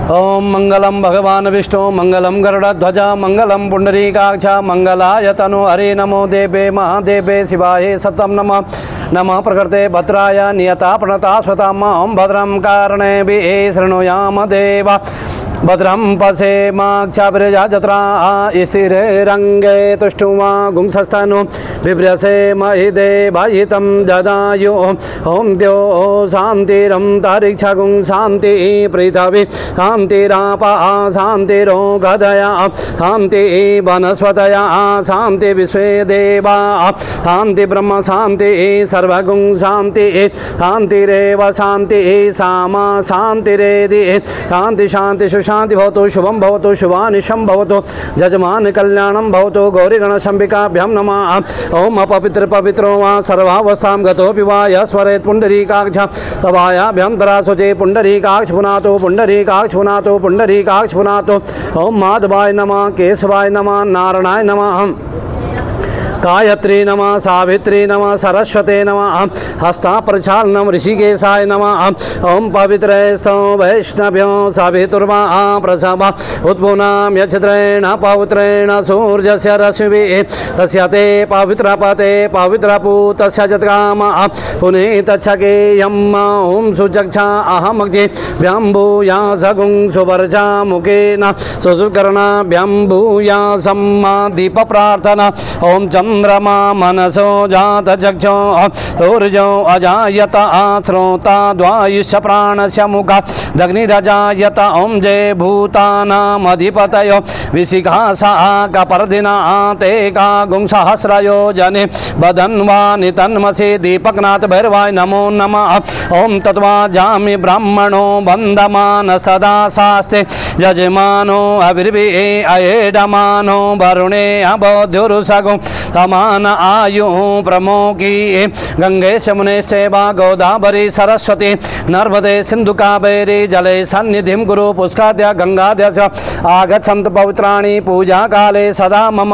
ओम मंगलम भगवान विष्णु मंगलम गरुड़ध्वज मंगलम पुंडरीकाक्ष मंगलाय तनु हरे नमो देवे महादेवे शिवाय सतम नमः नमः प्रकृते भद्राय नियता प्रणता स्वतां भद्रं कर्णेभिः शृणुयाम देवा भद्रं पश्येमाक्षाभिर्यजत्रा स्थिरैरङ्गे तुष्टुमा गुंसस्तनु बिभ्रसे महिदेवायितं जदायु ॐ द्यो शान्तिरं तारिक्षगुं शान्ति पृथिवी शान्तिरापा शान्तिरोगधया शान्ति वनस्पतया शान्ति विश्वे देवा शान्ति ब्रह्म शान्ति सर्वगुं शान्ति शान्तिरेव शान्ति सामा शान्तिरेदि शान्ति शान्ति शांति भवतु शुभम भवतु शुभानिशं भवतु जजमान कल्याणं भवतु गौरीगणशंबिकाभ्यां नमः। ओम अपवित्र पवित्रो वा सर्वावस्थां गतोऽपि वा यस्मरेत् पुंडरीकाक्ष तवायाभ्यन्तरा शुचे पुंडरीकाक्ष पुनातो पुंडरीकाक्ष पुनातो पुंडरीकाक्ष पुनातो। ओम माधवाय नमः केशवाय नमः नारायणाय नमः गायत्री नमः सावित्री नमः सरस्वती नमः हस्ता प्रचालनम ऋषिकेशाय नमः। ओम पवित्रैस्तौ वैष्णव्यो सवितुर्वा प्रसव उत्पुनाम यच्छत्रेण पवित्रेण सूर्यस्य रश्मिभिः तस्य ते पवित्रपते पवित्रपूतस्य जत्काम पुनीतच्छकेयम् ओम सुचक्षा अहमग्जे भ्यम्भूया सगुं सुवर्जा मुखेन सुसुकर्णाभ्यम्भूया सम्मा दीप प्रार्थना। ओम चंद्रमा मनसो जात चक्षो सूर्यो अजायत श्रोता द्वायुष्य प्राणस्य मुखा दग्निरजायत ओम जय भूतानामधिपतयो विशिखा कपर्दिना ते का गुंसहस्रयो जने बदन्वानि तन्मसि दीपकनाथ भैरवाय नमो नमः। ओम तत्वा जामि ब्राह्मणो बंधमान सदा शास्ते यजमानो अभिर्भिः अयेडमानो वरुणे अबोध्युरुसगो समान आयु प्रमोकी गंगे शमुने सेवा गोदावरी सरस्वती नर्मदे सिंधु कावेरी जले सन्निधिं गुरु पुष्काद्य गंगाद्य आगच्छन्तु पवित्राणि पूजा काले सदा मम।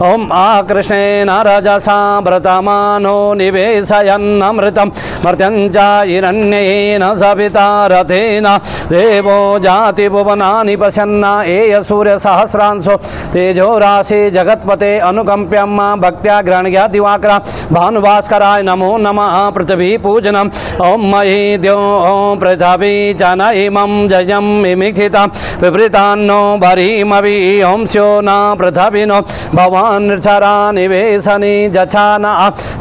ओम आकृष्णेन रजसा व्रतमानो निवेशयन्नमृतं मर्त्यञ्च हिरण्येन सविता रथेन देवो जाति भुवनानि पश्यन्न एय सूर्य सहस्रांशो तेजो राशि जगत्पते अनुकंप्यम भक्त्या ग्रहण्या दिवाकरा भानुभास्कराय नमो नमः। पृथ्वी पूजनम ओम मही द्यो ओम पृथ्वी च न इमं जयं मिमिक्षिता विपरीतान्नो भरीमवि ओम स्यो न पृथ्वीनो भवान् निर्झरा निवेशनि जछान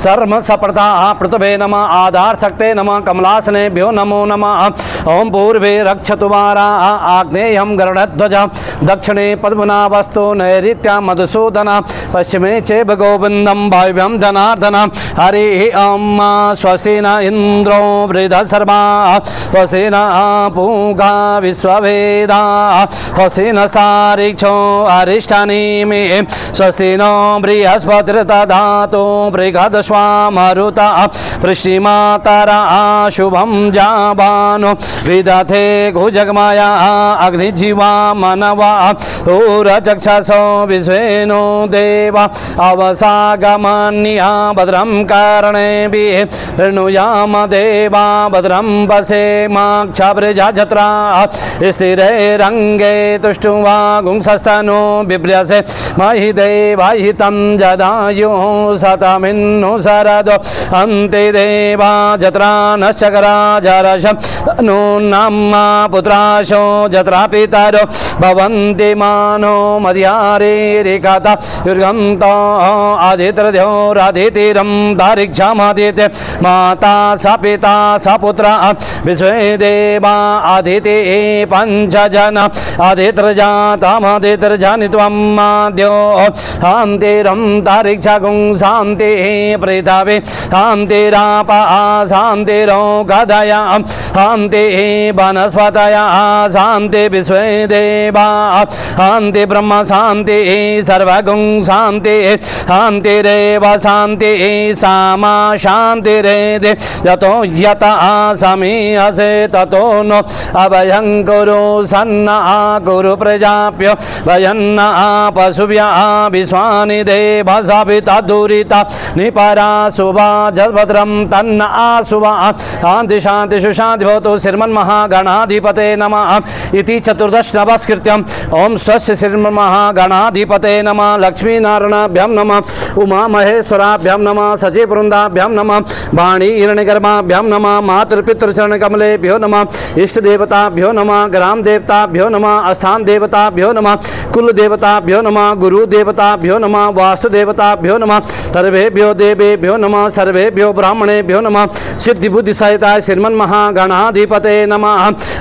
सर्म सप्रता पृथ्वे नमः आधार शक्ते नमः कमलासनेभ्यो नमो नमः। ओम पूर्वे रक्षतु वारा आग्नेयं गरुडध्वज दक्षिणे पद्मनाभस्तु नैऋत्या मधुसूदन पश्चिमे चेब गोविंदम भाव्यम जनार्दन हरि ओम स्वस्ति न इंद्रो वृद्धसर्वा स्वस्ति न पूगा विश्ववेदा स्वस्ति न सारिक्षो अरिष्टानीमे स्वस्ति नो बृहस्पतिर्दधातु बृहदश्वामरुता पृष्टिमातरा शुभं जावानो विदधे गुजगमाया अग्निजीवा मनवा ऊरचक्षसो विश्वेनो देवा अवसागमन्या भद्रं कर्णेभिः शृणुयाम देवा भद्रं पश्येमाक्षाभिर्यजत्रा स्थिरैरङ्गे तुष्टुवा गुंसस्तनु बिभ्रसे महिदेवायितं जदायुः शतमिन्नु शरदो अन्ते देवा जत्रा नश्चकरा जरशं नून्नाम्मा पुत्राशो जत्रा पितरो भवन्ति मानो मध्यारेरिकता युर्गन्तो आदित्यर्ध्योरादितिरं दारिक्षामादित्य माता स पिता स पुत्र विश्वे देवा आदिति पंचजन आदित्यर्जातमदित्यर्जनि त्वं माद्यो शान्तिरं दारिक्षगुं शान्ति पृथिवी शान्तिरापा शान्तिरोगधया शान्ति वनस्पतया शान्ति विश्वे देवा शान्ति ब्रह्म शान्ति सर्वगुं शान्ति शान्तिरेव शान्तिः सामा शान्तिरेधि यतो यतः समीहसे ततो नो अभयं कुरु सन्नः कुरु प्रजाभ्यो भयन्नः पशुभ्यः विश्वानि देवसभिता दुरिता निपरा शुभा जलभद्रं तन्न शुभा शान्ति शान्ति सुशान्ति भवतु श्रीमन्महागणाधिपते नमः इति चतुर्दश नमस्कृत्यं ओम स्वस्य श्रीमन्महागणाधिपते नमः लक्ष्मीनारायणाभ्यां नमः उमा महेश्वराभ्यां नमः सचिववृन्दाभ्यां नमः वाणी हिरण्यगर्भाभ्यां नमः मातृपितृचरणकमलेभ्यो नमः इष्टदेवताभ्यो नमः ग्राम देवताभ्यो नमः स्थान देवताभ्यो नमः कुल देवताभ्यो नमः गुरु देवताभ्यो नमः वास्तुदेवताभ्यो नमः सर्वेभ्यो देवेभ्यो नमः सर्वेभ्यो ब्राह्मणेभ्यो नमः सिद्धि बुद्धि सहिताय श्रीमन्महागणाधिपते नमः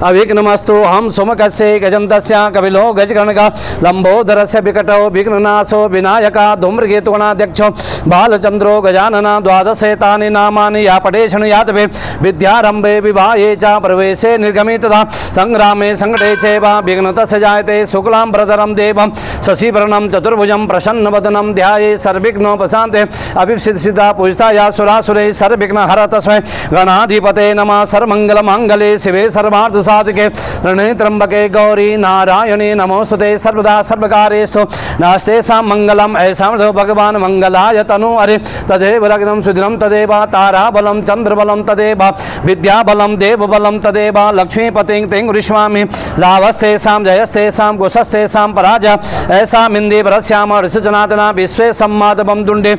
अविघ्नमस्तु हम सुमुखस्य गजन्तस्य कपिलो गजगणका लंबोदरस्य विकटो विघ्ननाशो विनायका धूम्रकेतुगणाध्यक्षो बालचंद्रो गजानना द्वादशेतानि नामानि या पठेषण यातवे विद्यारंभे विवाहे च प्रवेशे निर्गमे तथा संग्रामे संकटे चैव विघ्नतस्य जायते शुक्लांबरधरं देवं शशिवर्णं चतुर्भुजं प्रसन्नवदनं ध्याये सर्वविघ्नोपशान्ते अभिसिद्धिसिद्धा पूजिता या सुरासुरे सर्वविघ्नहर तस्मै गणाधिपते नमः सर्वमंगलमांगल्ये शिवे सर्वार्थसाधके शरण्ये त्र्यंबके गौरी नारायणे नमोस्तुते सर्वदा सर्वकार्येषु नास्तेषां मंगलम् ऐसा भगवान् मंगलाय तनु हरे तदेव लग्नं सुदिनं तदेव ताराबलं चंद्रबलं तदेव विद्याबलं देवबलं तदेव लक्ष्मीपतिं तिं ऋष्वामि लाभस्तेषां जयस्तेषां कुशस्तेषां पराजय ऐसा मिन्दे परस्याम ऋषजनातना विश्वे सम्मादवं दुण्डे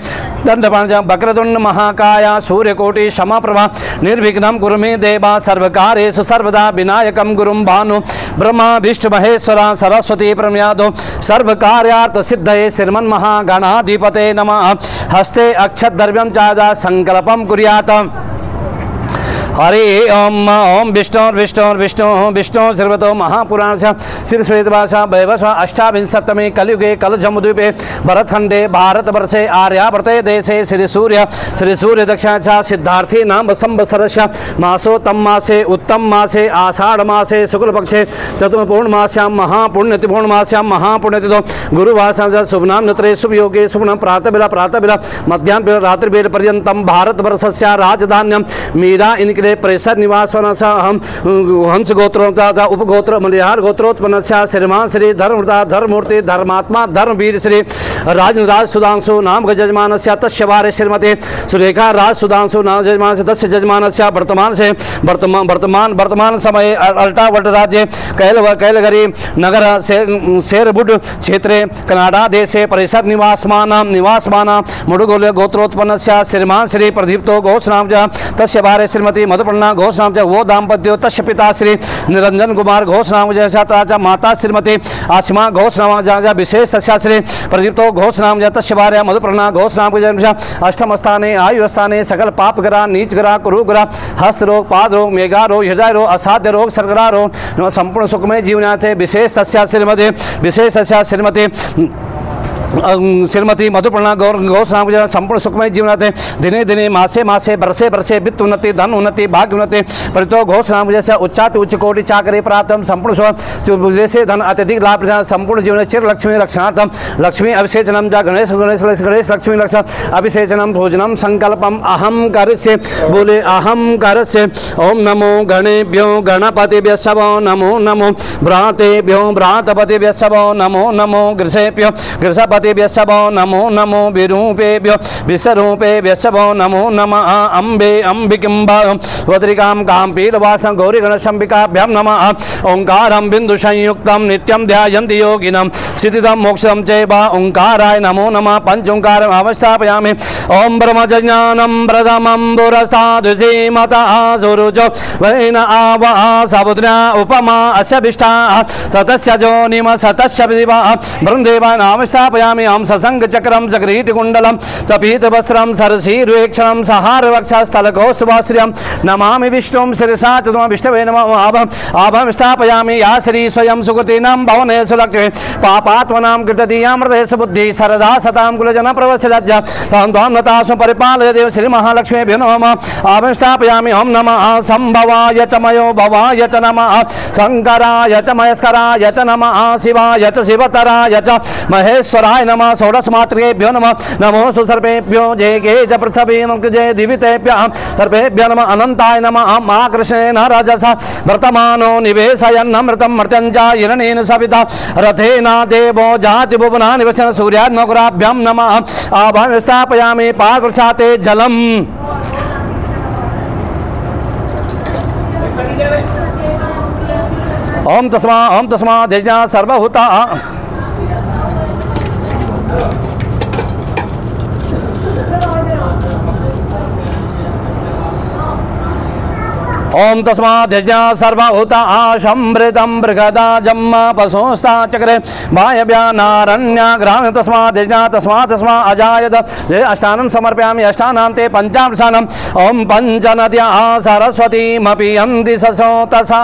दण्डपाणिज वक्रतुण्ड महाकाय सूर्यकोटि समप्रभा निर्विघ्नं कुरु मे देवा सर्वकार्येषु सर्वदा विनायकं गुरुं भानु ब्रह्मा विष्णु महेश्वरा सरस्वती प्रम्यादो सर्वकार्यार्थ सिद्धये श्रीमन्महागणाधिपते नमः हस्ते अक्षद्रव्यं चादा संकल्पं कुर्यात् हरि ओम ओम विष्णु श्रीमतो महापुराण श्री श्वेतभाषा वैवस्व अष्टाविंशतमे कलियुगे कलजमुद्वीपे भरतखंडे भारतवर्षे आर्यावर्ते देशे श्री सूर्य दक्षिणा सिद्धार्थी नाम संवत्सरस्य मासोत्तम मासे उत्तम मासे आषाढ़ मासे शुक्लपक्षे चतुर्पूर्णमास्यां महापुण्यतिपूर्णमास्यां महापुण्यतिथौ गुरुवासं शुभनाम नत्रे शुभयोगे शुभनं प्रातःवेला मध्याह्न रात्रिवेल पर्यन्तं भारतवर्षस्य राजधान्यं मीरा इनके प्रेसर निवास हंस गोत्रों तथा उपगोत्र मलिहार गोत्रोत्पन्न श्रीमान श्री धर्ममूर्ति धर्मात्मा धर्मवीर श्री राज सुधांशु नाम जजमान से तस्य भार्य श्रीमती सुरेखा राज सुधांशु नाम जजमान से तस्य जजमान से वर्तमान समय अल्टावर्ट राज्य कैलगरी नगर शेरबुड क्षेत्रे कनाडा देशे परिसर निवासमान मुडुगोल गोत्रोत्पन्न श्रीमान श्री प्रदीप्तो घोष नाम तस्य भार्य श्रीमती मधुपर्णा घोष नाम वो दाम्पत्यो तस्य पिता श्री निरंजन कुमार घोष नाम माता श्रीमती आसिमा घोष नाम विशेष श्री प्रदीप्तो घोष नाम तस्य भार्य मधुपर्णा घोष नाम अष्टम स्थाने आयु स्थाने सकल पाप ग्रह नीच ग्रह कुरु ग्रह हस्त रोग पाद रोग मेघा रोग हृदय रोग असाध्य रोग सर्गरा रोग संपूर्ण सुखमय जीवनाथे विशेष श्रीमती श्रीमती मधुपर्णा घोष नाम संपूर्ण सुखमय जीवनाथे दिने दिने मासे मासे वर्षे वर्षे वित्त उन्नति धन उन्नति भाग्य उन्नति परितो घोष नाम जैसे उच्चाति उच्च कोटि चाकरी प्राप्त संपूर्ण विदेशे धन अत्यधिक लाभ संपूर्ण जीवन चिर लक्ष्मी रक्षणार्थम लक्ष्मी अभिषेचनम जा गणेश लक्ष्मी लक्ष्मण अभिषेचनम भोजनम संकल्पम अहम करिष्ये बोले अहम करिष्ये ओम नमो गणेभ्यो गणपतिभ्यः शवो नमो नमो भ्रातेभ्यो भ्रातपतिभ्यः शवो नमो गृहेभ्यो गृहपति शवो नमो विरूपेभ्यो विश्वरूपेभ्यः शवो नमो नमः अम्बे अम्बिकिम्बा वद्रिकां काम्पीलवासं गौरीगणशम्बिकाभ्यां नमः ओंकारं बिंदु संयुक्तं नित्यं ध्यायन्ति योगिनं सिद्धिदं मोक्षं चैव ओंकाराय नमो नमः पंचोंकारम् अवस्थापयामि ओं ब्रह्मज्ञानं प्रथमं पुरस्तादु श्रीमतः सुरुचो वैन आवः साबुद्र्या उपमा अस्य विष्टा ततस्य जोनिम सतस्य दिवा ब्रह्मदेवान् अवस्थापयामि हम ससंग चक्रम जगरीटकुंडलम सपीत वस्त्रम सरसीरुक्षणम सहार वक्षस्थलकौस्तुभाश्रियम नमामि विष्णुं शिरसा चतुर्मा विष्णवे नमः आभं स्थापयामि या श्री स्वयं सुकृतीनां भवनेषु लक्ष्मी पापात्मनां कृतदीयामृतेषु बुद्धि सरदा सतां कुलजन प्रवत्सलज्जा तां त्वां नतासु परिपालय देव श्री महालक्ष्मीभ्यो नमः आभं स्थापयामि ओं नमः संभवाय च मयो भवाय च नमः शंकराय च महेश्वराय च नमः शिवाय च शिवतराय च महेश्वराय सर्वाय नमः षोडशमातृकेभ्यो नमः नमो सुसर्पेभ्यो जय गे च पृथ्वी जय दिवितेभ्यः सर्वेभ्यो नमः अनंताय नमः महाकृष्णेन रजसा वर्तमानो निवेशयन्नमृतं मर्त्यं च हिरणेन सविता रथेन देवो जाति भुवना निवसन सूर्यात्मकुराभ्यां नमः आभां स्थापयामि पादप्रसाते जलम् ओम तस्मा देजा सर्वभूता ओम तस्माद्यज्ञा सर्वभूता आशंभृतं बृहदा जम्मा पशुस्ता चक्रे वायव्यानारण्य ग्राम तस्माद्यज्ञा तस्मा अजायत अष्टानं समर्पयामि अष्टानान्ते पंचामृषाणम् ओम पंचनद्या सरस्वतीमपि यन्ति ससोतसा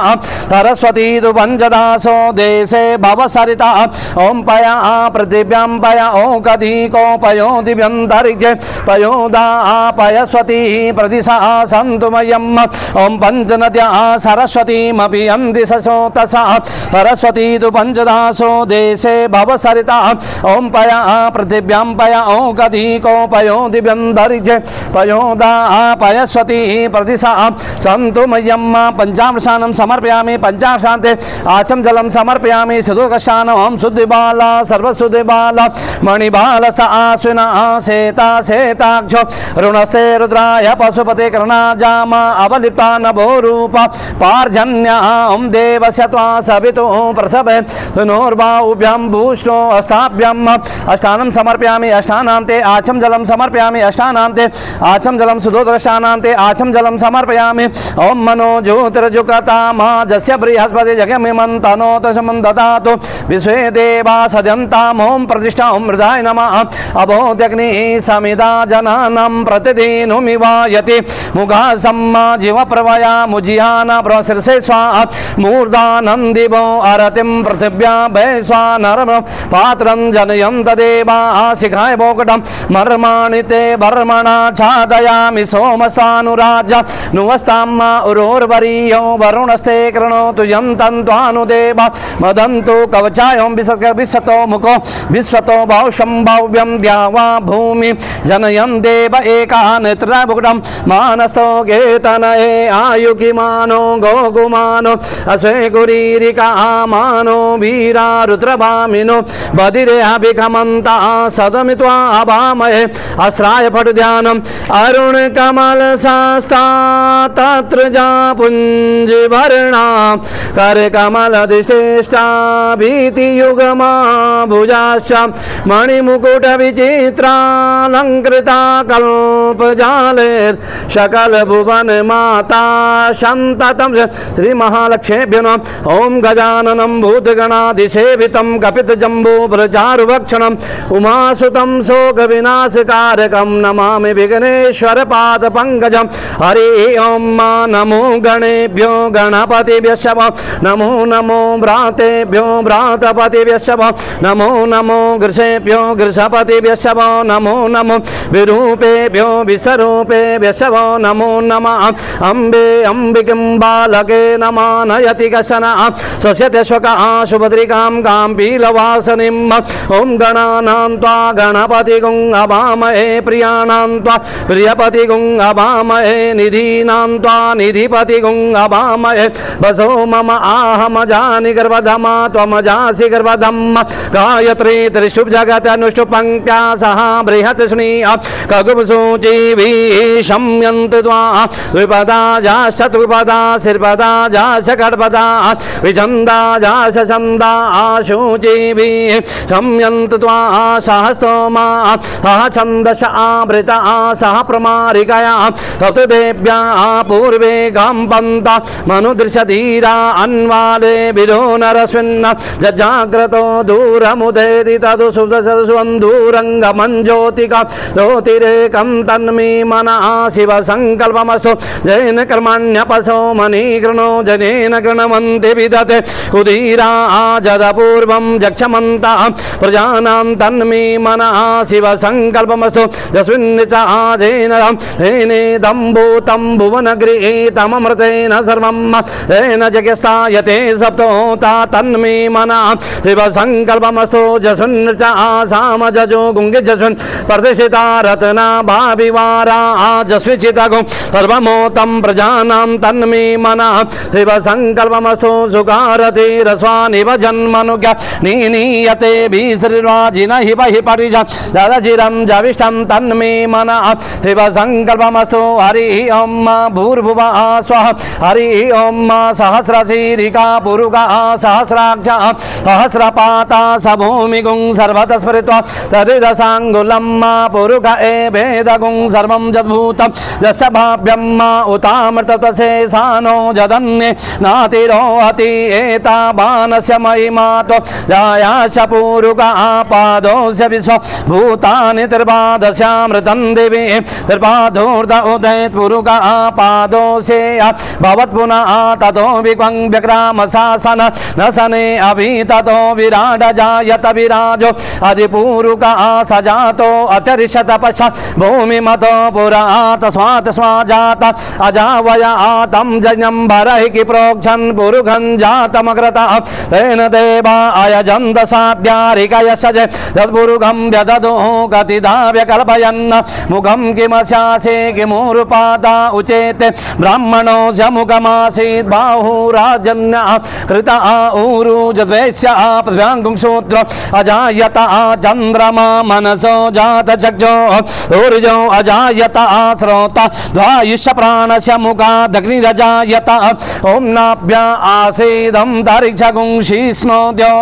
सरस्वती तु पंचदासो देशे भवसरिता ओम पया पृथिव्यां पया ओकदीको पयो दिव्यन्तरिक्षे पयोदा पयस्वती प्रदिशा सन्तु मह्यम् ओम पंचनद्या सरस्वतीमपि यन्ति ससोतसा सरस्वती तु पंचदासो देशे भवसरिता ओम पया पृथिव्यां पया ओकदीको पयो दिव्यन्तरिक्षे पयोदा पयस्वती प्रदिशा सन्तु मह्यम् पंचामृषाणं समर्पयामि पंचामृषान्ते आचम जलं समर्पयामि सुदुर्गशानं शुद्धिबाला सर्वशुद्धिबाला मणिबालस्थ आश्विना शेता शेताक्षो ऋणस्ते रुद्राय पशुपते कर्णाजामा अवलिप्ता नभो रूपा पार्जन्या ओम देवस्य त्वा सवितो प्रसवे तनोर्बाहुभ्यां भूष्णो अस्ताभ्याम् अष्टानं समर्पयामि अष्टानान्ते आचम जलं समर्पयामि अष्टानान्ते आचम जलं सुदोदशानान्ते आचम जलं समर्पयामि ओम मनो ज्योतिर्जुकता मा जस्य बृहस्पति जगमिमं तनोत समं ददातु विश्वे देवा सदन्ताम् ओम प्रतिष्ठा ओम मृदाय नमः अबोध्यग्नि समिदा जनानां प्रतिदिनमिवायति मुगा सम्मा जीव प्रवया मुजिहाना प्रशिरसे स्वाहा मूर्धानन्दिवो अरतिं पृथिव्या वैश्वा नरम पात्रं जनयन्त देवा शिखाय भोगडं मर्माणि ते वर्मणा छादयामि सोमसानुराज नुवस्ताम् उरोर्वरीयो वरुणस्ते कृणोतु यन्तं त्वानुदेव मदन्तु कवचाय विसतो मुखो विश्वतो भाषं भाव्यं द्यावा भूमि जनयन् देव एका नेत्रा भुगडं मानस्तो गेतनये आयुकिमानो गोगुमानो असे गुरीरिका मानो वीरा रुद्रभामिनो बदिरे अभिखमन्ता सदमित्वा अभामहे अस्राय फट ध्यानम् अरुण कमल शास्ता तत्र जा पुंज वर्णा कर कमल दिष्टेष्टा भीति युगमा भुजाश्च मणिमुकुट विचित्रा अलंकृता कल्प जाले सकल भुवन माता शांततम श्री महालक्ष्मीभ्यो नमः ओम गजाननं भूतगणाधिसेवितं कपित जम्बू ब्रजारुभक्षणं उमासुतं शोक विनाशकारकं नमामि विघ्नेश्वर पाद पंकजं हरि ओम नमो गणेभ्यो गणपतिभ्यः नमो नमो भ्रातेभ्यो भ्रातपतिभ्यः नमो नमो गृषेभ्यो गृषपतिभ्यः नमो नमो विरूपेभ्यो विसरूपेभ्यः नमो नमः अम्बे अंबिकं बालके नमः नयति कशना स्वस्यते श्वकः सुभद्रिकां कां पीलवासनिम् ओम गणानां त्वा गणपतिगुं अभामहे प्रियाणां त्वा प्रियपतिगुं अभामहे निधीनां त्वा निधिपतिगुं अभामहे वसो मम आहमजानि गर्भधमा त्वमजासि गर्भधम् गायत्री त्रिशुभ जगत अनुष्टुप पंक्त्या सह बृहत् स्नेह खगुसूची शम्यन्त त्वा द्विपदा जाश चतुर्पदा श्रीपदा जाश षड्पदा विचन्दा जाश छन्दा आशुची शम्यन्त त्वा सहस्तोमा सह छन्दश आवृता सह प्रमारिकया ऋतुदेव्या पूर्वे गाम्पन्त मनुदृशधीरा अन्वाले विदो नरस्विन्न जजाग्रतो दूरमुदेति तदु सुन्दूरङ्गमञ्ज्योतिका ज्योतिरेकं तन्मे मनः शिव संकल्पमस्तु जैन कर्मण नान्यपसो मणिकृणो जनेन गृणवन्ति विदते उदीरा आजदपूर्वं जक्षमन्तः प्रजानां तन्मे मनः शिवसङ्कल्पमस्तु यस्मिन् च आजेन हेनेदं भूतं भुवनगृहीतममृतेन सर्वं येन जगस्तायते सप्तोता तन्मे मनः शिवसङ्कल्पमस्तु यस्मिन् च आसाम जजो गुङ्गे जस्मिन् प्रतिष्ठिता रत्ना भाविवारा आजस्विचितगुं सर्वमोतं प्रजानां तन्मे मनः शिवसङ्कल्पमस्तु सुकारति रस्वानिव जन्मनुज्ञ नीनीयते भीश्रीर्वाजिन हिव हि परिजं ददजिरं जविष्ठं तन्मे मनः शिवसङ्कल्पमस्तु हरिः ॐ भूर्भुवः स्वः हरिः ॐ सहस्रशीरिका पुरुगः सहस्राक्षः सहस्रपाता स भूमिगुं सर्वतः स्मृत्वा तदिदशाङ्गुलं पुरुग एवेदगुं सर्वं यद्भूतं यस्य भाव्यं उतामृततशेषानो जदन्ये नातिरोहति एतावानस्य महिमातो जायाश्च पूरुगः पादोऽस्य विश्वभूतानि त्रिपादस्यामृतं देवी त्रिपादोर्ध उदयत् पुरुगः पादोऽस्येय भवत् पुनः ततो विक्वं व्यग्रामशासन न सने अभि ततो विराड जायत विराजो अधिपूरुगः सजातो अचरिष्यत पश्चात् भूमिमतो पुरा तस्मात् स्वाजात अजावया तं जयं भरैः प्रोक्षन् पुरुघं जातमग्रतः तेन देवा अयजन्त साध्यारिकयस्य तत्पुरुघं व्यदधो गतिदा व्यकल्पयन् मुखं किमस्यासे किमूरुपादा उचेते ब्राह्मणो च मुखमासीत् बाहुराजन्यः कृतः ऊरु जद्वैश्य पृथ्व्याङ्गुं शूद्र अजायत चन्द्रमा मनसो जात चक्षो ऊर्जो अजायत श्रोता द्वायुष्य प्राणस्य मुखादग्निरजायत ॐ नाभ्या आसीदं तारिक्षगुं शीष्णोद्यो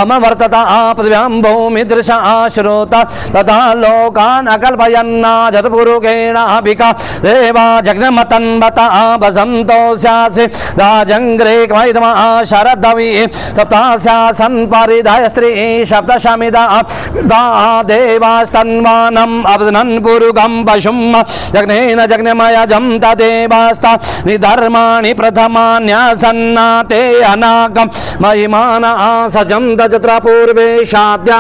अमवर्तत पृथिव्यां भूमिदृशा श्रोता तथा लोकान् अकल्पयन्ना जतपुरुगेण अभिका देवा जग्नमतन्वत वसन्तो स्यासि राजङ्ग्रे क्वैदमः शरदवि सप्तास्यासन् परिधाय स्त्री सप्तशमिदा देवास्तन्वानम् अवदनन् पुरुगं पशुं जग्नेन जग्नमयजं तदेवास्ता निधर्माणि प्रथमान्यासन्ना ते अनागं महिमानः सजन्त तत्र पूर्वे शाद्या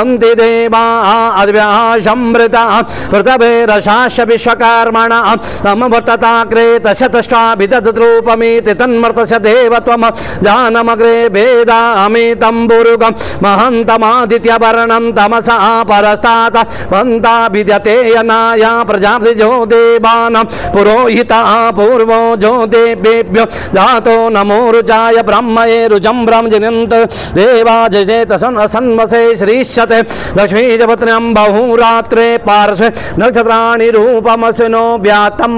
अन्ति देवाः अद्भ्यः संवृतः पृथ्वेरशास्य विश्वकर्मणः तमवर्तताग्रे तशतष्ट्वाभिदद्रूपमिति तन्मर्तस्य देवत्वं जानमग्रे वेदामितं पुरुगं महन्तमादित्यवर्णं तमसः परस्तात् वन्ता विद्यते यनाया प्रजापतिजो देवानां पुरोहितः पूर्वो जो देवेभ्यो धातो नमो रुचाय ब्रह्मये रुचं ब्रह्मजनन्त देवा जयेतसन् असन्वसे श्रीष्यते लक्ष्मीजपत्न्यं बहुरात्रे पार्श्वे नक्षत्राणि रूपमसिनो व्यातं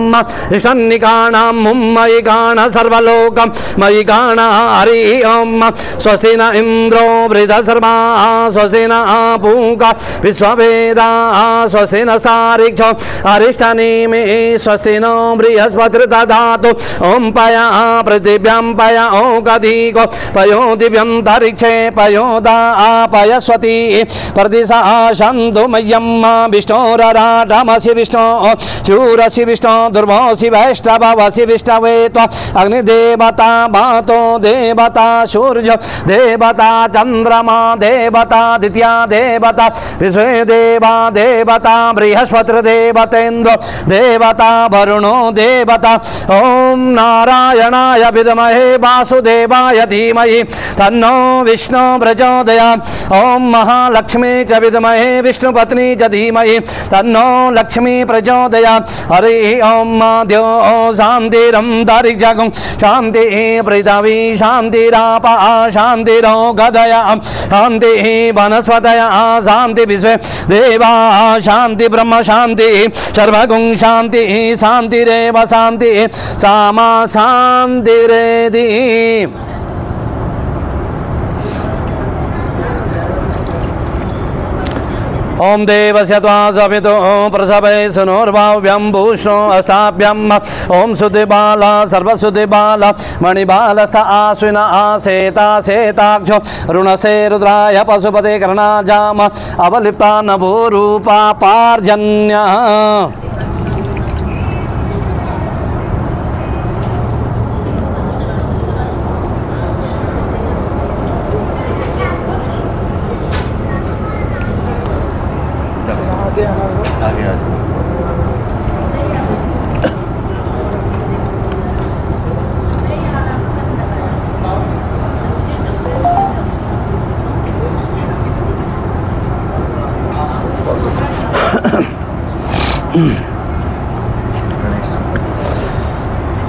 ईशन्निकाणां मुम्मयि गाण सर्वलोकं मयि गाण हरिः ॐ स्वस्ति न इन्द्रो वृधसर्वाः स्वस्ति न पूका विश्ववेदाः स्वस्ति न सारिक्षो अरिष्टनेमि स्वस्ति नो बृहस्पतिर्दधातु ॐ पया पृथिव्यां पया ओगधिको पयो दिव्यन्तरिक्षे पयोदा पयस्वती प्रदिशा शन्तु मह्यं विष्णोरराटमसि विष्णो शूरसि विष्णो दुर्भोसि वैष्णवसि विष्णवे त्वा अग्निदेवता भातो देवता सूर्य देवता चन्द्रमा देवता द्वितीया देवता विश्वे देवा देवता बृहस्पतिर्देवतेन्द्रो देवता वरुणो देवता ॐ नारायणाय विद्महे वासुदेवाय धीमहि तन्नो विष्णु प्रचोदयात् ॐ महालक्ष्मी च विद्महे विष्णुपत्नी च धीमहि तन्नो लक्ष्मी प्रचोदयात् हरिः ॐ द्यो शान्तिरं दारिजगुं शान्तिः पृथिवी शान्तिरापः शान्तिरो गदया शान्तिः वनस्पतयः शान्ति विश्वे देवाः शान्ति ब्रह्म शान्तिः सर्वगुं शान्तिः शान्तिरेव शान्तिः सामा शान्तिरेधि ओम देवस्य त्वा सवितो प्रसवे सुनोर्वाव्यं भूष्णो अस्ताभ्यं ओम सुधिबाला सर्वसुधिबाला मणिबालस्थ आश्विन आसेता सेताक्षो ऋणस्ते रुद्राय पशुपते कर्णाजाम अवलिप्ता नभोरूपा पार्जन्य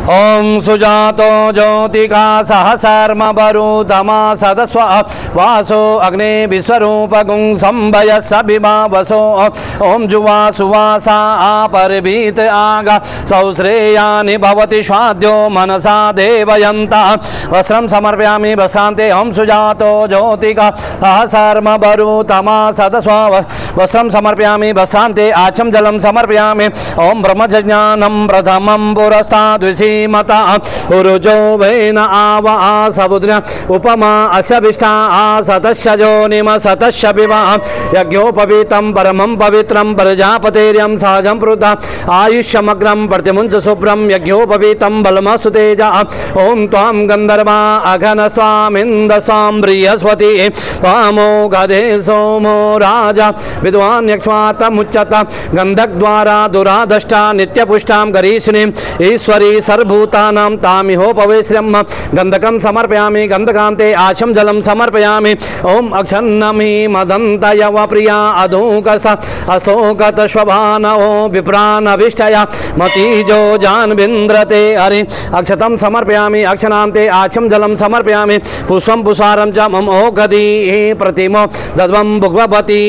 ओम सुजातो ज्योतिका सहसर्म बरुतमा सदस्व वासो अग्नि विश्वरूप गुं संभय सभिमा वसो ओम जुवा सुवासा आपरभीत आगा सौश्रेयानि भवति स्वाद्यो मनसा देवयन्ता वस्त्रं समर्पयामि वस्त्रान्ते ओम सुजातो ज्योतिका सहसर्म बरुतमा सदस्व वस्त्रं समर्पयामि वस्त्रान्ते आचम जलं समर्पयामि ओम ब्रह्मज्ञानं प्रथमं पुरस्ताद्विसी मता उरुजो वैन आवा समुद्र उपमा अशभिष्टा सतश्चो निम सतश्च विवा यज्ञोपवीतं परमं पवित्रं प्रजापतेर्यं सहजं प्रुता आयुष्यमग्रं प्रतिमुञ्च शुभ्रं यज्ञोपवीतं बलमस्तु तेजा ओं त्वां गन्धर्वा अघनस्वामिन्दस्वां बृहस्पति त्वामो गधे सोमो राजा विद्वान् यक्ष्मातमुच्यत गन्धद्वारा दुराधष्टा नित्यपुष्टां गरीषिणीम् ईश्वरी सर्वभूतानां तामिहोपवेश्यं गन्धकं समर्पयामि गन्धकान्ते आशं जलं समर्पयामि ओम अक्षन्नमि मदन्तयव प्रिया अधूकस अशोकत श्वभानो विप्रानभिष्टया मतीजो जानविन्द्रते हरि अक्षतं समर्पयामि अक्षनान्ते आचम जलं समर्पयामि पुष्पं पुषारं च मम ओगदी प्रतिमो दद्वं भुग्वपति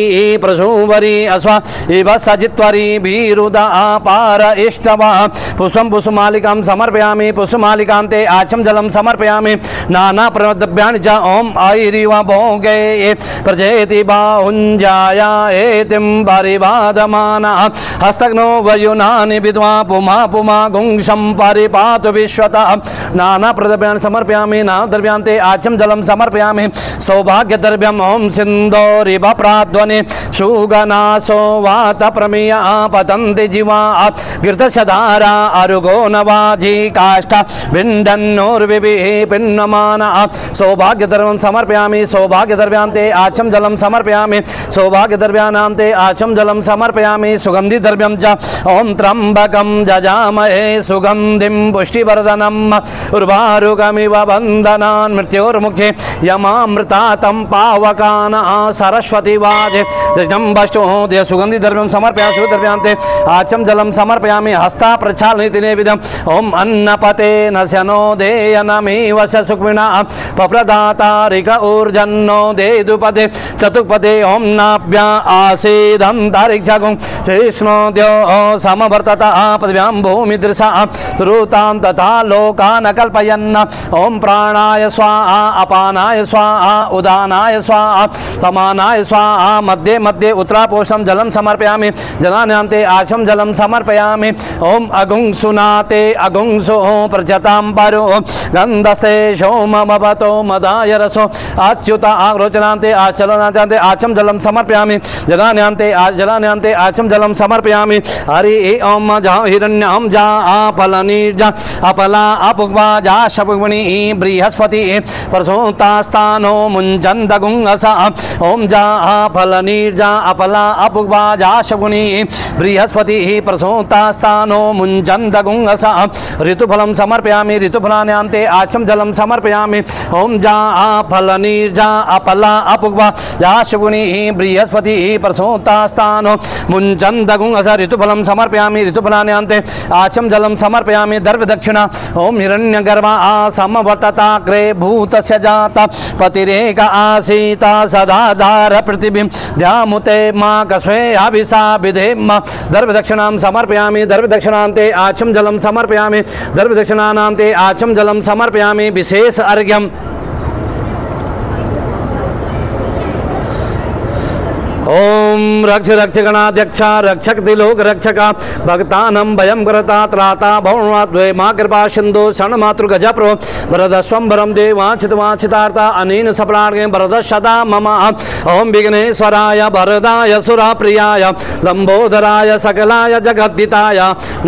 प्रसूवरी अश्व इव सजित्वरी भीरुदा पार इष्टवा पुष्पं पुष्पमालिकां समर्पयामि पुष्पमालिकान्ते आचम जलं समर्पयामि नाना प्रद्रव्याणि च ओम ऐरिव भोगे प्रजेति बाहुञ्जाया एतिं परिवादमाना हस्तग्नो वयुनानि विद्वा पुमा पुमा गुंशं परिपातु विश्वतः नाना प्रद्रव्याणि समर्पयामि नाना द्रव्यान्ते आचम जलं समर्पयामि सौभाग्यद्रव्यम् ओम सिन्दूरिव प्राध्वनि सुगनासो वात प्रमेया पतन्ति जीवा गिर्तशधारा अरुगो नवाजी काष्ठा भिण्डन्नोर्विभिः पिन्नमाना सौभाग्यद्रव्यं समर्पयामि सौभाग्यद्रव्यान्ते आचम जलं समर्पयामि सौभाग्यद्रव्यानान्ते आचम जलं समर्पयामि सुगन्धिद्रव्यं च ओम त्र्यम्बकं जजामहे सुगन्धिं पुष्टिवर्धनम् उर्वारुकमिव बन्धनान् मृत्योर्मुखे यमामृता तं पावकान् सरस्वती वाजे दशनं वष्टोदय सुगन्धिद्रव्यं समर्पयामि सुगन्धिद्रव्यान्ते आचम जलं समर्पयामि हस्ता प्रक्षालयति नैवेद्यम् ओम अन्नपते नशनो देयनमिव सुक्मिणा पप्रदातारिक ऊर्जन्नो देदुपदे चतुपदे ओम नाभ्या आसीदन्तरिक्षगुं कृष्णोद्यो समवर्तता पदव्यां भूमिदृशा ऋतां तथा लोकान् कल्पयन् ओम प्राणाय स्वाहा अपानाय स्वाहा उदानाय स्वाहा समानाय स्वाहा मध्ये मध्ये उत्तरापोषं जलं समर्पयामि जलान्यान्ते आचम जलं समर्पयामि ओम अगुंसुनाते अगुंसो प्रजतां परो गन्धस्ते सोममवतो मदाय रसो अच्युत आग्रोचनान्ते आचलनान्ते आचम जलं समर्पयामि जलान्यान्ते आचम जलं समर्पयामि हरि ओम जा हिरण्यं जा अपलनीर्जा अपला अपुग्वा जा शपुग्मणि बृहस्पति प्रसूतास्तानो मुञ्चन्दगुंगसा ओम जा फलनीर्जा अपला अपुग्वा जा शपुग्मणि बृहस्पति प्रसूतास्तानो मुञ्चन्दगुंगसा ऋतुफलं समर्पयामि ऋतुफलान्यान्ते आचम जलं समर्पयामि ओम जा फलनीर्जा अपला अपुग्वा जा शपुग्मणि बृहस्पति प्रसूतास्तानो मुञ्चन्दगुंगसा ऋतुफलं समर्पयामि ऋतुफलान्यान्ते आचम जलं समर्पयामि दर्भदक्षिणा ओम हिरण्यगर्भा समवर्तताग्रे भूतस्य जाता पतिरेक आसीता सदाधार पृथिवीं ध्यामुते मा कस्वे अभिसा विधेम दर्भदक्षिणां समर्पयामि दर्भदक्षिणान्ते आचम जलं समर्पयामि दर्भदक्षिणानान्ते आचम जलं समर्पयामि विशेष अर्घ्यम् ओम रक्ष रक्षगणाध्यक्ष रक्षक दिलोक रक्षक भक्तानं भयं करता त्राता भौर्णद्वे मा कृपा सिन्धु शरणमातृ गजप्रो वरदस्वंबरं देवाचितवाचितार्था अनेन सप्रार्गे वरद सदा मम ओम विघ्नेश्वराय वरदाय सुरप्रियाय लंबोदराय सकलाय जगद्दिताय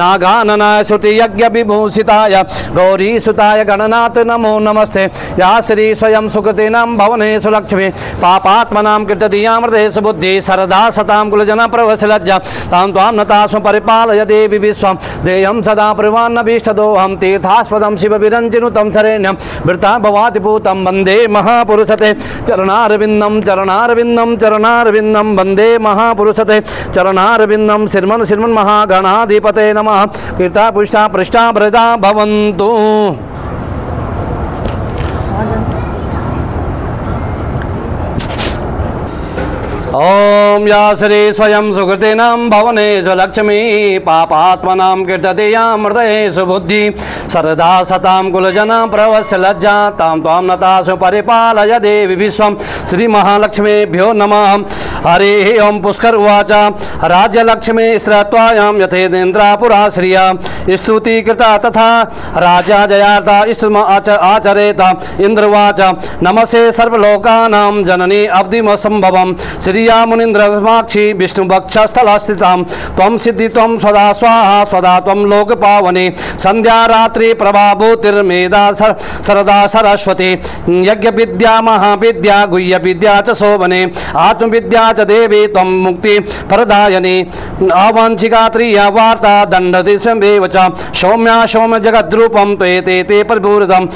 नागाननाय श्रुतियज्ञ विभूषिताय गौरीसुताय गणनाथ नमो नमस्ते या श्री स्वयं सुकृतिनां भवनेषु लक्ष्मी पापात्मनां कृतधियामृतेषु बुद्धि सरदा सतां कुलजना प्रवसलज्जा तां त्वां नतास्म परिपालय देवी विश्वं देयं सदा परिवान्नभीष्टदोहं तीर्थास्पदं शिवविरञ्जिनुतं शरण्यं वृता भवाति भूतं वन्दे महापुरुषते चरणारविन्दं चरणारविन्दं चरणारविन्दं वन्दे महापुरुषते चरणारविन्दं श्रीमन् श्रीमन्महागणाधिपते नमः कीर्ता पुष्टा पृष्ठा भृता भवन्तु। ओम या श्री स्वयं सुकृतिनां भवनेषु लक्ष्मी पापात्मनां कीर्ततेयामृतेषु बुद्धि सरदा सतां कुलजना प्रवत्सलज्जा तां त्वां नतासु परिपालय देवी विश्वं श्रीमहालक्ष्मीभ्यो नमः। हरिः ओं पुष्कर उवाच राज्यलक्ष्मी स्त्रत्वायां यथेन्द्रापुरा श्रिया स्तुतिकृता तथा राजा जयार्ता स्तुम आचरेत इन्द्रवाच नमसे सर्वलोकानां जननी अब्धिमसंभवं श्रिया मुनीन्द्रमाक्षी विष्णुभक्षस्थलस्थितां त्वं सिद्धि त्वं सदा स्वाहा स्वदा त्वं लोकपावनी संध्या रात्रि प्रभाभूतिर्मेधा सरदा सरस्वती यज्ञ विद्या महाविद्या गुह्य विद्या च शोभने आत्मविद्या च देवी त्वं मुक्ति प्रदायिनी आवांछिका त्रिया वार्ता दण्डति स्वयमेव च सौम्या सौम्य जगद्रूपं त्वेते ते परिपूरितं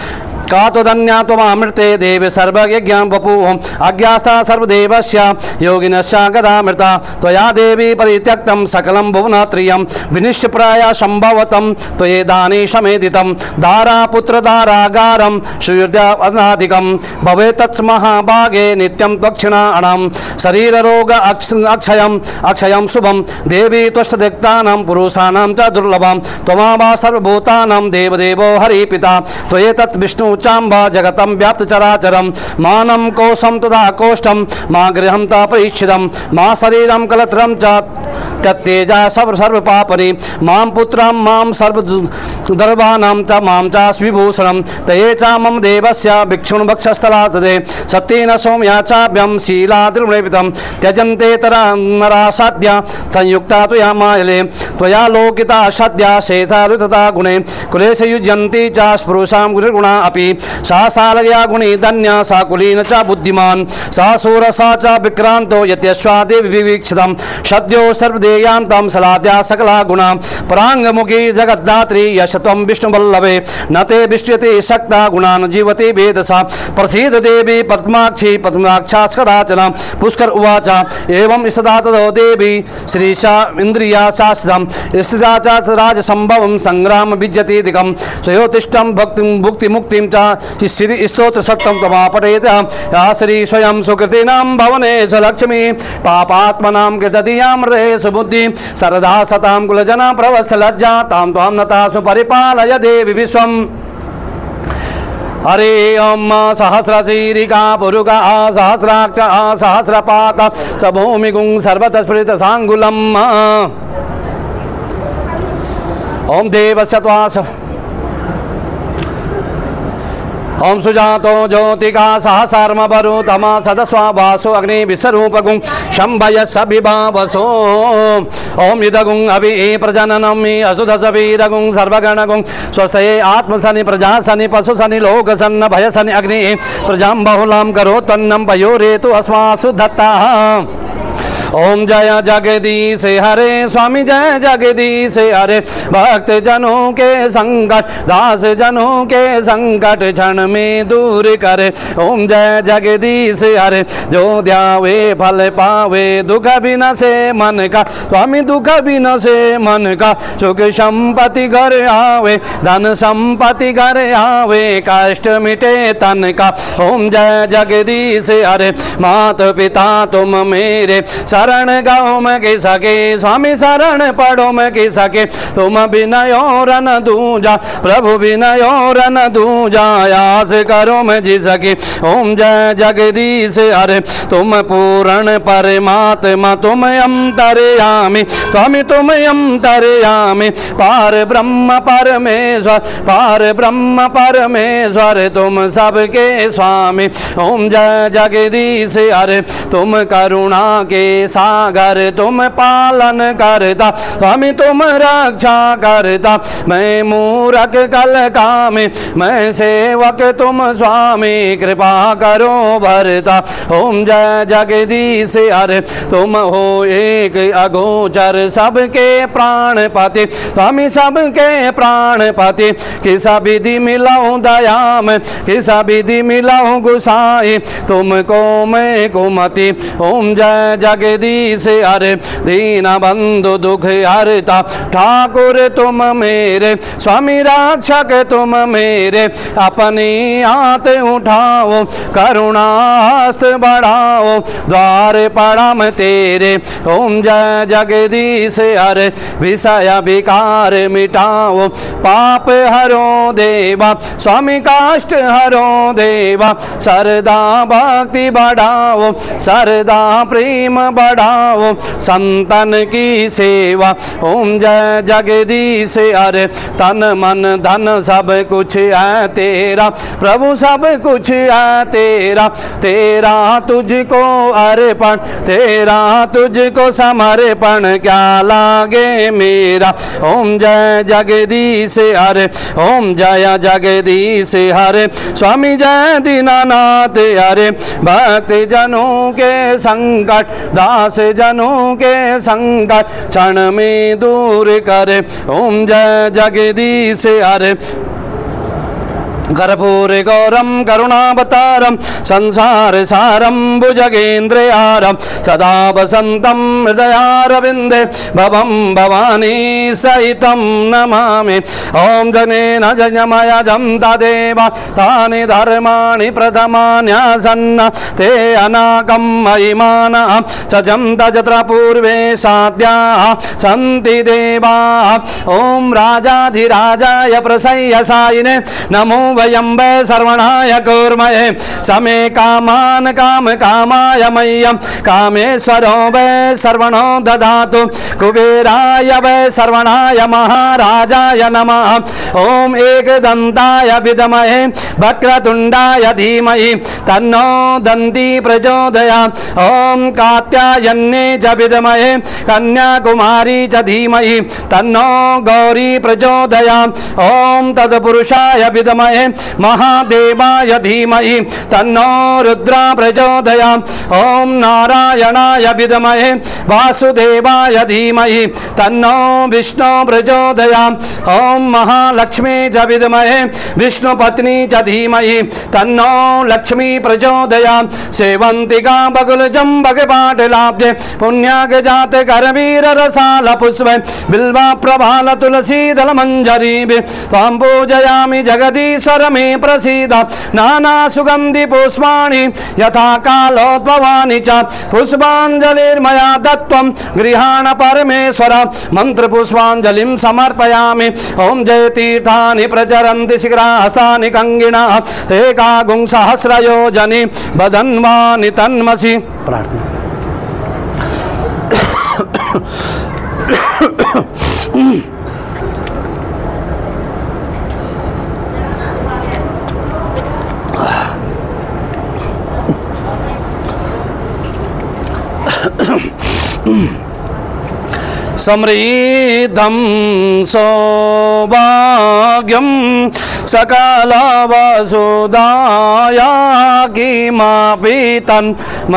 का तो धन्या त्वमृते देवी सर्वज्ञां वपुः अज्ञास्ता सर्वदेवस्य योगिनश्च गदामृता त्वया देवी परित्यक्तं सकलं भुवनत्रयं विनिष्टप्राया संभवतं त्वये दाने समेदितं दारापुत्रदारागारं सुहृदयाधिकं भवेत् तत्महाभागे नित्यं त्वक्षिणाणां शरीररोग अक्षयं अक्षयं शुभं देवी त्वष्टदिक्तानां पुरुषाणां च दुर्लभं त्वमावा सर्वभूतानां देवदेवो हरिपिता त्वये तत् विष्णु चाम्बा जगतं व्याप्त चराचरं मानं कोशं तथा कोष्ठं मां गृहं ता परीक्षितं मां शरीरं कलत्रं च तत्तेजा सर्वपापनि मां पुत्रं मां सर्वदर्भानां च मां चास्विभूषणं तये च मम देवस्य भिक्षुणभक्षस्थलासदे सत्येन सौम्या चाभ्यं शीलाद्रिमृपितं त्यजन्ते नरासाद्या संयुक्ता त्वया मायले त्वया लोकिता सद्या शेता ऋतता गुणे कुलेश युज्यन्ति च स्पृशां गुरुगुणा अपि सा सालया गुणी धन्या सा कुलीन च बुद्धिमान् सा सूरसा च विक्रांतो यत्यश्वादेवी विवीक्षितं सद्यो सर्वदेयांतं सलाद्या सकला गुणा परांगमुखी जगद्धात्री यशत्वं विष्णुवल्लभे न ते विष्यते शक्ता गुणान् जीवति वेदसा प्रसीद देवी पद्माक्षी पद्माक्षा सदाचना। पुष्कर उवाच एवं सदा ततो देवी श्रीशा इन्द्रिया शास्त्रं स्थिता च राजसंभवं संग्राम विज्यतीदिकं स्वयोतिष्ठं भक्तिं भुक्ति मुक्तिं च श्री स्तोत्र सत्यं त्वमापठेत या श्री स्वयं सुकृतिनां भवनेषु लक्ष्मी पापात्मनां कीर्ततीयामृतेषु बुद्धि सरदा सतां कुलजना प्रवत्सलज्जा तां त्वां नतासु परिपालय देवी विश्वं। हरे ओम सहस्रशीरिका पुरुका सहस्राक्ष सहस्रपात सभूमिगुं सर्वतस्फुरित सांगुलम् ओम देवस्य त्वास ओम सुजातो ज्योतिका सहसर्मरुतमा सदस्वासो अग्नि विश्वरूपगुं शंभय सविभावसो ओम इदगुं अभि प्रजननं असुधसवीरगुं सर्वगणगुं स्वस्ये आत्मसनि प्रजासनि पशुसनि लोकसन्न भयसनि अग्नि प्रजां बहुलां करोत्पन्नं पयोरेतु अस्मासु दत्तः। ओम जय जगदीश हरे स्वामी जय जगदीश हरे भक्त जनों के संकट दास जनों के संकट क्षण में दूर करे। ओम जय जगदीश हरे जो ध्यावे फल पावे दुख बिना से मन का स्वामी दुख बिना से मन का सुख संपत्ति घर आवे धन संपत्ति घर आवे कष्ट मिटे तन का। ओम जय जगदीश हरे मात पिता तुम मेरे शरण गाओ में के सके स्वामी शरण पढ़ो में के सके तुम बिनयो रन दूजा प्रभु बिनयो रन दूजा आस करो में जी सके। ओम जय जगदीश हरे तुम पूर्ण परमात्मा तुम अंतर्यामी स्वामी तुम अंतर्यामी पार ब्रह्म परमेश्वर तुम सबके स्वामी। ओम जय जगदीश हरे तुम करुणा के सागर तुम पालन करता, स्वामी तुम रक्षा करता। मैं मूरख कल कामी, मैं सेवक तुम स्वामी, कृपा करो भरता। ओम जय जगदीश हरे, तुम हो एक अगोचर, सबके प्राणपति, स्वामी सबके प्राणपति। किसा विधि मिलाऊं दया में, किसा विधि मिलाऊं गुसाई, तुमको मैं कुमति। ओम जय जगदीश हरे, दीन बंधु दुख हरता, ठाकुर तुम मेरे, स्वामी रक्षक तुम मेरे। अपनी हाथ उठाओ, करुणा हस्त बढ़ाओ, द्वार पड़म तेरे। ओम जय जगदीश हरे, विषय विकार मिटाओ, पाप हरो देवा, स्वामी काष्ट हरो देवा। सरदा भक्ति बढ़ाओ, सरदा प्रेम बढ़ाओ, संतन की सेवा। ओम जय जगदीश हरे, तन मन धन सब कुछ है तेरा, प्रभु सब कुछ है तेरा। तेरा तुझको अर्पण, तेरा तुझको समर्पण, क्या लागे मेरा। ओम जय जगदीश हरे, ओम जय जगदीश हरे, स्वामी जय दीनानाथ हरे। भक्त जनों के संकट, दास जनों के संकट, क्षण में दूर करे। ओम जय जगदीश हरे, कर्पूर गौरम करुणावतारम, संसार सारम भुजगेन्द्रहारम, सदा वसंतम हृदयारविंदे, भवम भवानी सहितं नमामि। ओम जनेन जयमय जं तदेव, तानि धर्माणि प्रथमान्यासन्न, ते अनाकं महिमानः, सजं तजत्र पूर्वे साध्याः सन्ति देवाः। ओम राजाधिराजाय प्रसह्यसायिने, नमो वयं वै सर्वणाय कूर्महे। समे कामान काम कामाय मह्यं, कामेश्वरो वै सर्वणो ददातु। कुबेराय वै सर्वणाय महाराजाय नमः। ओम एकदन्ताय विद्महे, वक्रतुण्डाय धीमहि, तन्नो दन्ती प्रचोदयात्। ओम कात्यायन्ये च विद्महे, कन्याकुमारी च धीमहि, तन्नो गौरी प्रचोदयात्। ओम तत्पुरुषाय विद्महे, महादेवाय धीमहि, तन्नो रुद्रा प्रचोदयात्। ओम नारायणाय विद्महे, वासुदेवाय धीमहि, तन्नो विष्णु प्रचोदयात्। ओम महालक्ष्मी च विद्महे, विष्णुपत्नी च धीमहि, तन्नो लक्ष्मी प्रचोदयात्। सेवन्तिका बकुलजं बगपाटलाब्धे, पुण्यागजात करवीर रसाल पुष्पे, बिल्वा प्रभाल तुलसी दल मंजरी, त्वां पूजयामि जगदीश्वर मे प्रसीद। नाना सुगंधि पुष्पाणि यथा कालोद्भवानि च, पुष्पाञ्जलिर्मया दत्तं गृहाण परमेश्वर। मंत्र पुष्पाञ्जलिं समर्पयामि। ओम जय तीर्थानि प्रचरन्ति शिखरास्तानि कंगिणः, ते कागुं सहस्रयोजनि बदन्वानि तन्मसि। प्रार्थना। समृद्धं सौभाग्यं सकल वसुधाया, किमपि तन्मयीश्वर्यं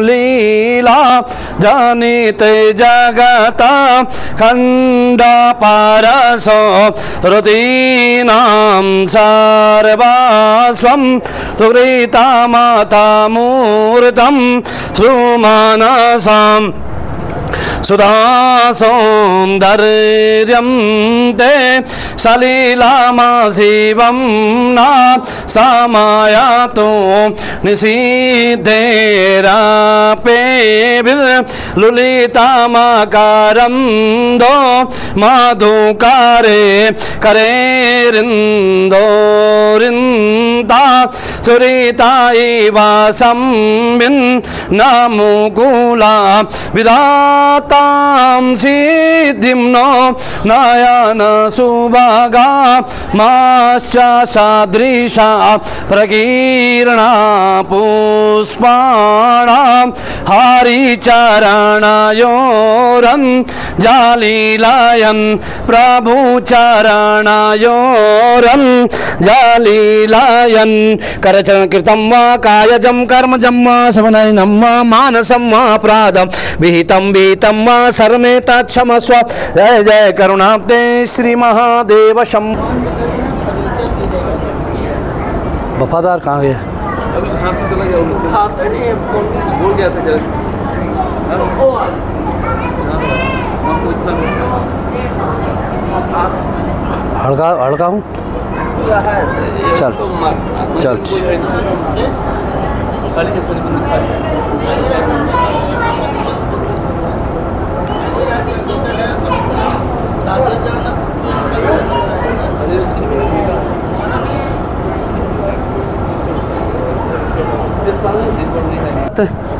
लीला जनित जगत खंड परसो ऋतीनां सर्वस्वं सुकृतमतमूर्तं सुमनसां सुधा सौन्दर्यं ते सलीलामशिवं न समायातो निषीधेरापेभिर्लुलितमकरन्दो मधुकारे करेरिन्दोरिन्दा सुरीता एव संविन्नमुकुला विधातां सिद्धिं नो नयन सुभगा माश्च सदृशा प्रकीर्णा पुष्पाणां हरिचरणयोरं जालीलयन् प्रभु चरणयोरं जालीलयन् करचरण कृतं वा कायजं कर्मजं वा समनयनं वा मानसं वा प्रादं विहितं वा सर्वे तत्क्षमस्व। जय जय करुणाब्दे श्री महादेव शं। वफादार कहाँ गया? अभी हाथ पे चला गया, हाथ नहीं बोल गया था हड़का हड़का हूँ। चल चल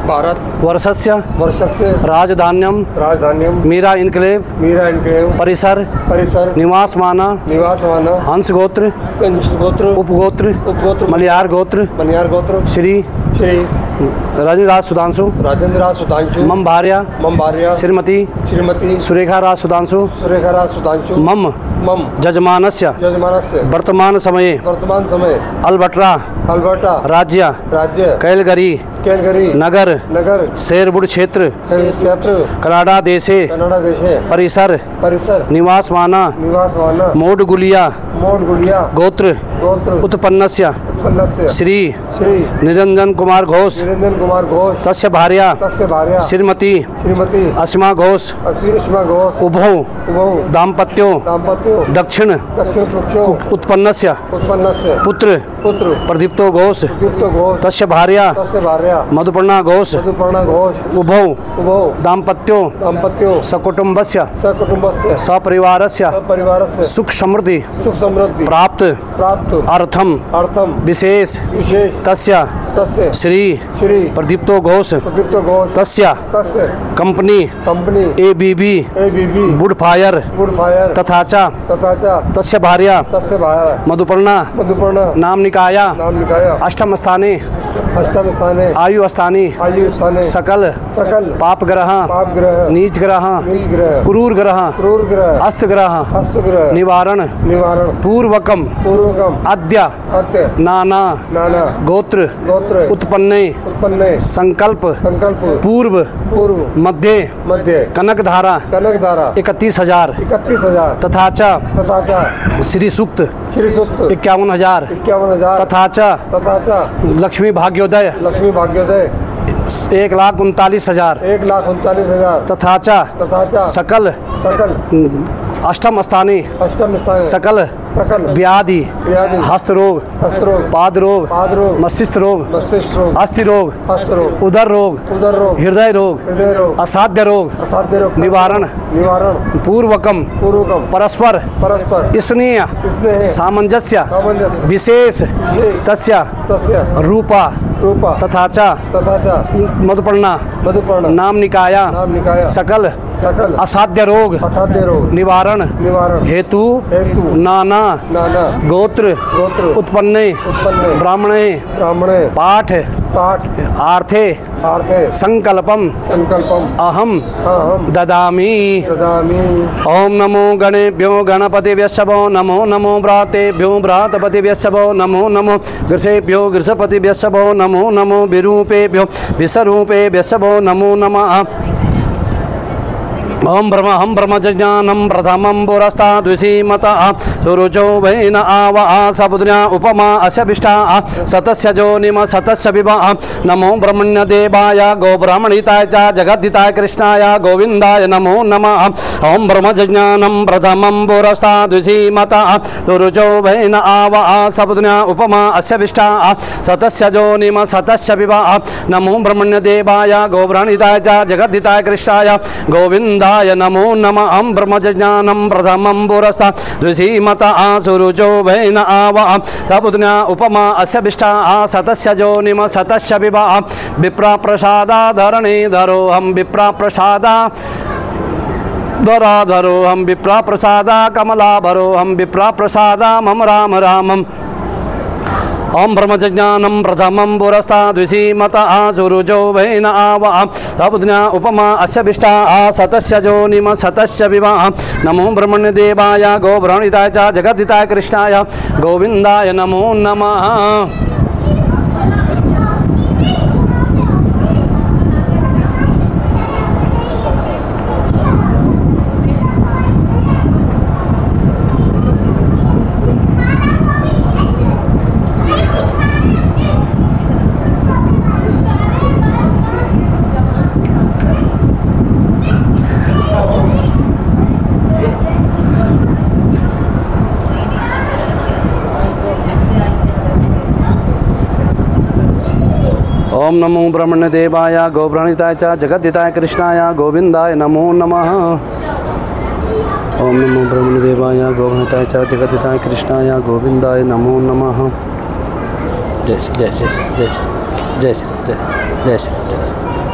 भारत वर्षस्य राजधान्यं मीरा इनक्लेव परिसर निवासमाना हंस गोत्र उपगोत्र मलयार गोत्र श्री राजेंद्र राज सुधांशु मम भार्या श्रीमती सुरेखा राज सुधांशु मम जजमानस्य वर्तमान समये अल्बर्टा राज्य कैलगरी नगर शेरवुड क्षेत्र कनाडा देशे परिसर निवासमाना मोडगुलिया गोत्र उत्पन्नस्य श्री निरंजन कुमार घोष तस्य भार्या श्रीमती असीमा घोष उभौ दाम्पत्यो दक्षिण उत्पन्नस्य पुत्र प्रदीप्तो घोष तस्य भार्या मधुपर्णा घोष उभौ दाम्पत्यो सकुटुम्बस्य सपरिवारस्य सुख समृद्धि प्राप्त अर्थम विशेष तस्य श्री प्रदीप्तो घोष तस्य कंपनी ABB वुड फायर तथा च तस्य भार्या मधुपर्णा नामनिकाया अष्टम स्थाने आयु स्थाने सकल पाप ग्रह नीच ग्रह क्रूर ग्रह अस्त ग्रह निवारण पूर्वकम अद्य नाना गोत्र उत्पन्ने संकल्प पूर्व मध्य कनकधारा 31,000 तथा च श्री सूक्त 51,000 तथा च लक्ष्मी भाग्योदय 1,39,000 तथा च सकल अष्टम स्थाने सकल व्याधि हस्त रोग पाद रोग मस्तिष्क रोग अस्थि रोग उदर रोग हृदय रोग असाध्य रोग निवारण पूर्वकम परस्पर स्नेह सामंजस्य विशेष तस्य रूपा तथा च मधुपर्णा नामनिकाया सकल असाध्य रोग निवारण हेतु नाना गोत्र उत्पन्ने ब्राह्मणे पाठ आर्थे संकल्पम अहम ददामि। ओम नमो गणेभ्यो गणपतिभ्यो नमो नमो भ्रातेभ्यो भ्रातपतिभ्यो नमो नमो गृसेभ्यो गृसपतिभ्यो नमो नमो विरूपेभ्यो विसरूपेभ्यो नमो नमः। ओम ब्रह्मज्ञानं प्रथमं पुरस्ताद्विसीमतः सुरुचो वैन आवा सबुद्र्या उपमा अस्यभिष्टा सतस्य जोनिम सतस्य विभः। नमो ब्रह्मण्यदेवाय गोब्राह्मणिताय च जगद्धिताय कृष्णाय गोविन्दाय नमो नमः। ओम ब्रह्मज्ञानं प्रथमं पुरस्ताद्विसीमतः सुरुचो वैन आवा सबुद्र्या उपमा अस्यभिष्टा सतस्य जोनिम सतस्य विभः। नमो ब्रह्मण्यदेवाय गोब्राह्मणिताय च जगद्धिताय कृष्णाय गोविन्दाय गोविंदाय नमो नमः। ओम ब्रह्मज्ञानं प्रथमं पुरस्ता द्विषीमत आसुरुचो वैन आवा तबुद्न्या उपमा अस्य विष्टा सतस्य जोनिम सतस्य विभा विप्रा प्रसादा धरणी धरो हम विप्रा प्रसादा धराधरो हम विप्रा प्रसादा कमलाभरो हम विप्रा प्रसादा मम राम रामम। ओम ब्रह्मज्ञानं प्रथमं पुरस्ता द्विषीमत आसुरुजो वैन आवा तबुद्न्या उपमा अस्य विष्टा सतस्य जोनिम सतस्य विवाह। नमो ब्रह्मण्य देवाय गोब्राह्मणिताय च जगद्दिताय कृष्णाय गोविंदाय नमो नमः। ओम नमो ब्रह्मण्य देवाय गोब्राह्मणिताय च जगद्दिताय कृष्णाय गोविंदाय नमो नमः। ओम नमो ब्रह्मण्य देवाय गोब्राह्मणिताय च जगद्दिताय कृष्णाय गोविंदाय नमो नमः। जय श्री जय श्री जय श्री जय श्री जय श्री जय श्री।